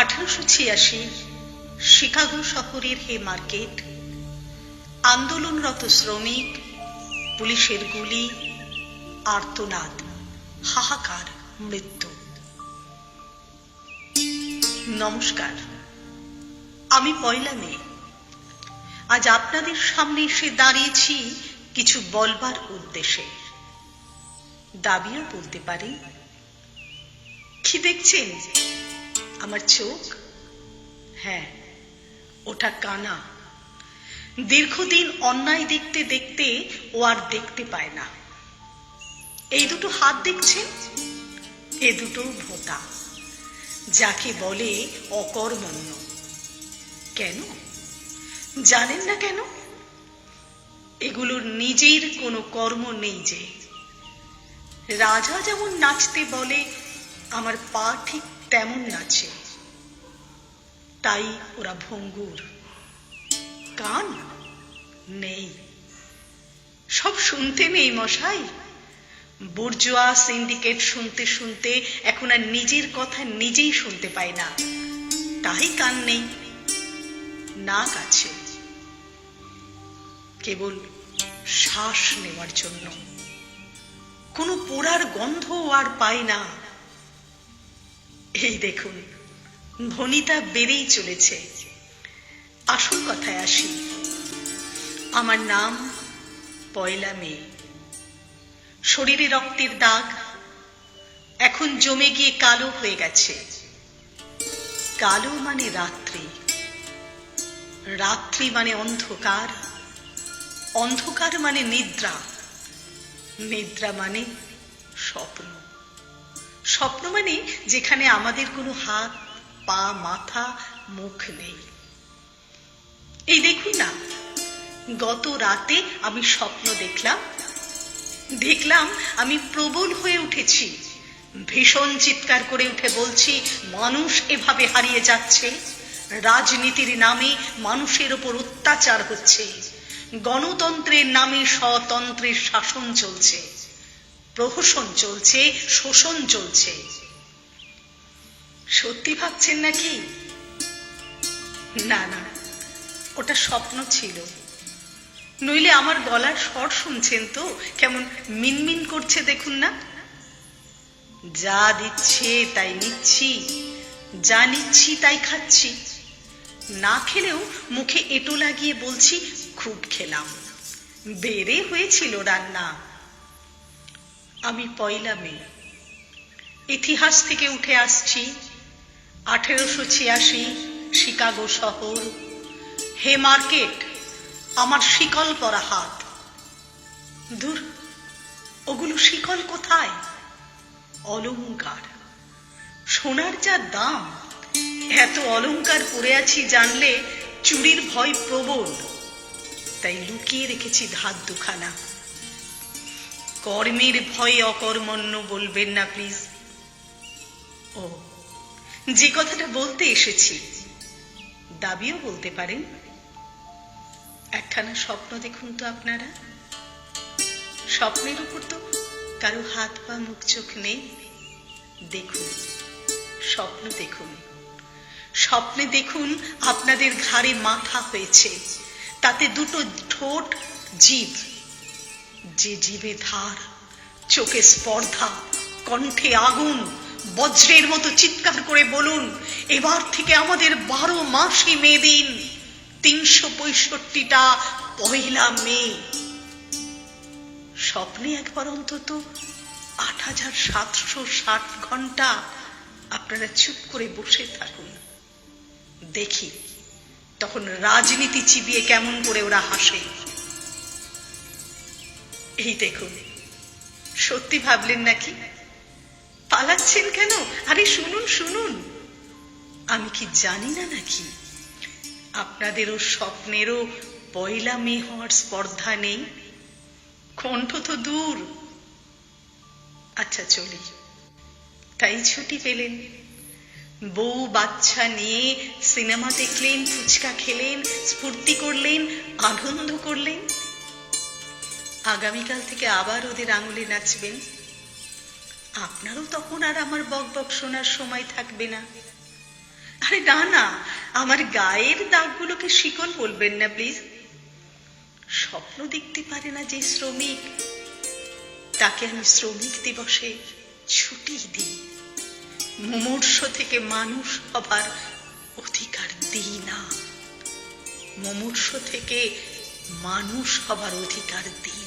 1886 Chicago শহরের হে market, আন্দোলনরত শ্রমিক, পুলিশের গুলি, আর্তনাদ, হাহাকার, মৃত্যু। নমস্কার, আমি পয়লা মে। আজ আপনাদের সামনে এসে দাঁড়িয়েছি কিছু বলবার উদ্দেশ্যে। দাবিও বলতে পারি। কি দেখছেন? আমার চোখ? হ্যাঁ, ওটা কানা। দীর্ঘদিন অন্যায় দেখতে দেখতে ও আর দেখতে পায় না। এই দুটো হাত দেখছেন? এ দুটো ভোঁতা, যাকে বলে অকর্মণ্য। কেন জানেন না? কেন? এগুলোর নিজের কোনো কর্ম নেই যে। রাজা যেমন নাচতে বলে, আমার পা ঠিক তেমন নাচে, তাই ওরা ভঙ্গুর। কান নেই, সব শুনতে নেই মশাই। বুর্জোয়া সিন্ডিকেট শুনতে শুনতে এখন আর নিজের কথা নিজেই শুনতে পায় না, তাই কান নেই। নাক আছে কেবল শ্বাস নেওয়ার জন্য, কোনো পোড়ার গন্ধ আর পায় না। এই দেখুন, ভনিতা বেড়েই চলেছে। আসল কথায় আসি। আমার নাম পয়লা মে। শরীরে রক্তের দাগ এখন জমে গিয়ে কালো হয়ে গেছে। কালো মানে রাত্রি, রাত্রি মানে অন্ধকার, অন্ধকার মানে নিদ্রা, নিদ্রা মানে স্বপ্ন, স্বপ্ন মানে যেখানে আমাদের কোনো হাত, পা, মাথা, মুখ নেই। এই দেখুন না, গত রাতে আমি স্বপ্ন দেখলাম আমি প্রবল হয়ে উঠেছি। ভীষণ চিৎকার করে উঠে বলছি, মানুষ এভাবে হারিয়ে যাচ্ছে, রাজনীতির নামে মানুষের ওপর অত্যাচার হচ্ছে, গণতন্ত্রের নামে স্বতন্ত্রের শাসন চলছে, প্রহসন চলছে, শোষণ চলছে। সত্যি ভাবছেন নাকি? না না, ওটা স্বপ্ন ছিল। নইলে আমার গলার স্বর শুনছেন তো কেমন মিনমিন করছে? দেখুন না, যা দিচ্ছে তাই নিচ্ছি, যা নিচ্ছি তাই খাচ্ছি। না খেলেও মুখে এঁটো লাগিয়ে বলছি, খুব খেলাম, বেড়ে হয়েছিল রান্না। আমি পয়লা মে, ইতিহাস থেকে উঠে আসছি। 1886 শিকাগো শহর, হে মার্কেট, আমার শিকল পরা হাত। দূর, ওগুলো শিকল কোথায়? অলংকার, সোনার যা দাম, এত অলংকার পরে আছি জানলে চুরির ভয় প্রবল, তাই লুকিয়ে রেখেছি ধার দুখানা। কর্মের ভয়ে অকর্মণ্য বলবেন না প্লিজ। ও, যে কথাটা বলতে এসেছি, দাবিও বলতে পারেন। একখানা স্বপ্ন দেখুন তো আপনারা। স্বপ্নের উপর তো কারো হাত পা মুখ চোখ নেই। দেখুন, স্বপ্ন দেখুন, স্বপ্নে দেখুন আপনাদের ঘাড়ে মাথা হয়েছে, তাতে দুটো ঠোঁট, জিভ, যে জিভে ধার, চোখে স্পর্ধা, কণ্ঠে আগুন। বজ্রের মতো চিৎকার করে বলুন, এবার থেকে আমাদের 12 মাসই মে দিন, 365টা পয়লা মে। স্বপ্নে একবার অন্তত 8760 ঘন্টা আপনারা চুপ করে বসে থাকুন, দেখি তখন রাজনীতি চিবিয়ে কেমন করে ওরা হাসে। এই দেখুন, সত্যি ভাবলেন নাকি? পালাচ্ছেন কেন? আরে শুনুন শুনুন, আমি কি জানি না নাকি আপনাদেরও স্বপ্নেরও পয়লা মে হওয়ার স্পর্ধা নেই? কণ্ঠ তো দূর। আচ্ছা চলি। তাই ছুটি পেলেন, বউ বাচ্চা নিয়ে সিনেমা দেখলেন, ফুচকা খেলেন, স্ফূর্তি করলেন, আনন্দ করলেন। আগামীকাল থেকে আবার ওদের আঙুলে নাচবেন। আপনারও তখন আর আমার বক বক শোনার সময় থাকবে না। আরে না না, আমার গায়ের দাগগুলোকে শিকল বলবেন না প্লিজ। স্বপ্ন দেখতে পারে না যে শ্রমিক, তাকে আমি শ্রমিক দিবসে ছুটি দিই। মুমূর্ষ থেকে মানুষ হবার অধিকার দিই না, মুমূর্ষ থেকে মানুষ হবার অধিকার দিই।